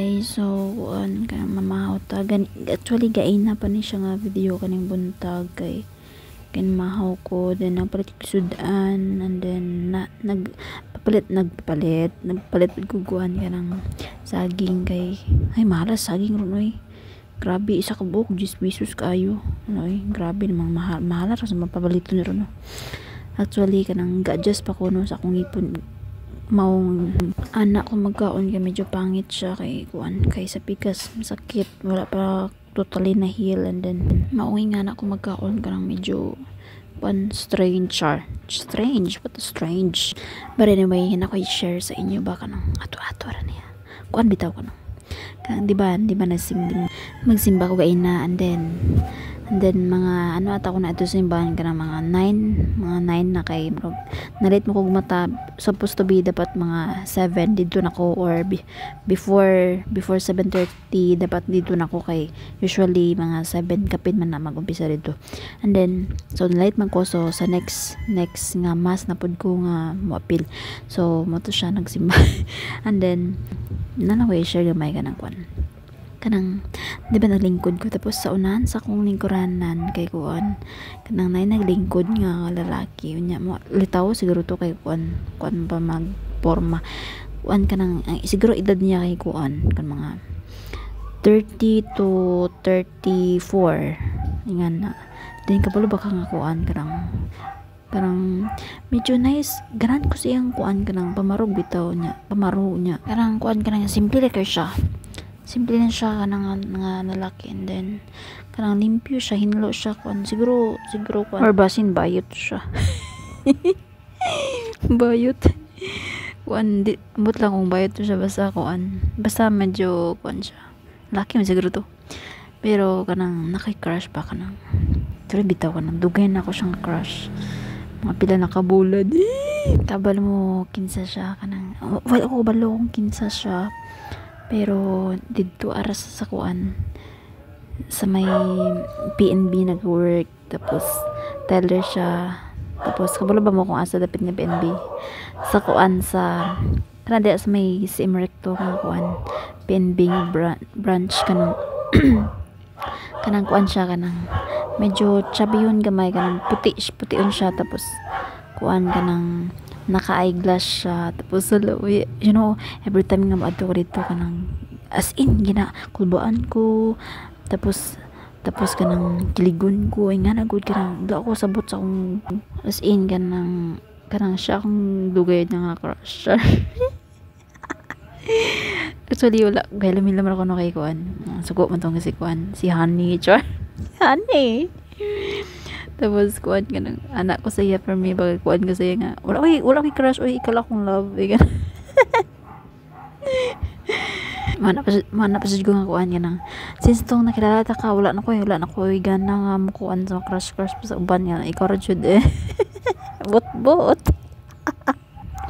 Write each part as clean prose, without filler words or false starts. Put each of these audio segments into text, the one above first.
guys, so kanang mamahaw ta actually gaina pa ni siya nga video kaning buntag kay mahaw ko, then napalit ko sudan, and then nagpapalit guguan ka ng saging kay ay mahalas saging ron oy. Grabe, isa ka buok 10 pesos kaayo ano grabe namang mahal ra sa mapabalito ni ron no. Actually kanang ga-adjust pa ko no sa akong ipon maong anak ko magkaon kay medyo pangit siya kay sa pikas masakit, wala pa totally na heal, and then maong anak ko magkaon kanang medyo strange but anyway na ko i-share sa inyo ba kanang ato ra niya bitaw ko no kanang di ba magsimba ko gaina, and then mga ano ata ko na ito simbahan ka ng mga 9 na kay bro. Nalit mo kong mata, supposed to be dapat mga 7 dito na ko, or before 7:30 dapat dito na ko kay usually mga 7 kapin man na mag-umpisa dito. And then so late man ko, so sa next nga mass na pud ko nga moapil, so mo to siya nagsimba and then nanaway share gamay ka ng kanang di ba naglingkod ko, tapos sa unahan sa akong lingkuranan kay kanang naglingkod nga lalaki unya mo litaw siguro to kay kuan pa magporma kanang siguro edad niya kay kan mga 30 to 34 ingan na din kabalo ba ka nga kanang medyo nice ganan ko siyang kanang pamarog bitaw niya kanang kanang simple like siya kanang nga lalaki, and then kanang limpyo siya, hinlo siya siguro or basin bayot siya bayot ambot lang kung bayot siya, basta medyo siya laki man siguro to, pero kanang nakay-crush pa kanang pero bitaw kanang dugay na ako siyang crush, mga pila na kabulad kabal mo kinsa siya kanang wala ko balo kung kinsa siya, pero dito aras sa sa may PNB nag-work, tapos teller siya, tapos kabalo ba mo kung asa dapit nga PNB sa sa kanang sa may CM Recto nga PNB branch kanang kanang siya kanang medyo chubby yun gamay, kanang puti-on siya, tapos kanang naka-eyeglass siya, tapos you know every time nga maadto ko dito kanang as in kulbaan ko, tapos kanang kiligon ko nga nagud kanang ako sabot sa akong as in kanang siya akong dugay na nga crush actually wala gaya lamin ako no kay sugo man tong si Honey Honey. Tapos kanang anak ko saya for me bagay ko saya nga wala kay crush oy ikala kong love mana pa sa ko nga kanang since tong nakilala ta ka wala na ko gana nga mo sa crush pa sa uban nga ikaw ra jud bot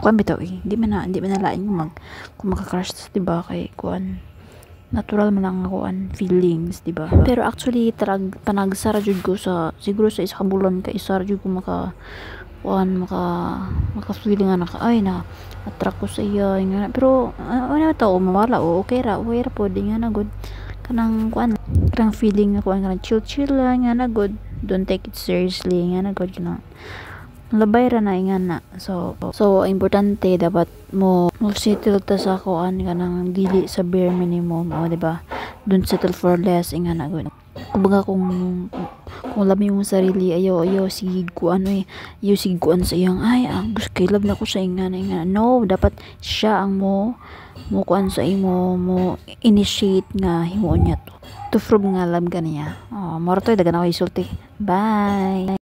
bitaw di man na lain kung magka-crush diba kay natural man ang feelings, diba? Pero actually panagsara jud ko sa siguro sa isa ka bulan ka isara jud ko maka feeling na ay na attract ko sa iya nga, pero ano ta mawala okay ra po di nga na good kanang kanang feeling na kanang chill lang nga na good, don't take it seriously nga na good kanang labay ra na ingan na, so importante dapat mo settle ta sa kanang dili sa bare minimum, diba? Don't settle for less ingan na good. Kumbaga kung labi mong sarili ayaw sige ayaw sige sa iyang gusto kay love na ko sa ingan no, dapat siya ang mo sa imo mo initiate nga himuon niya to prove nga love ka niya. Moro to dagan ako isulti. Bye.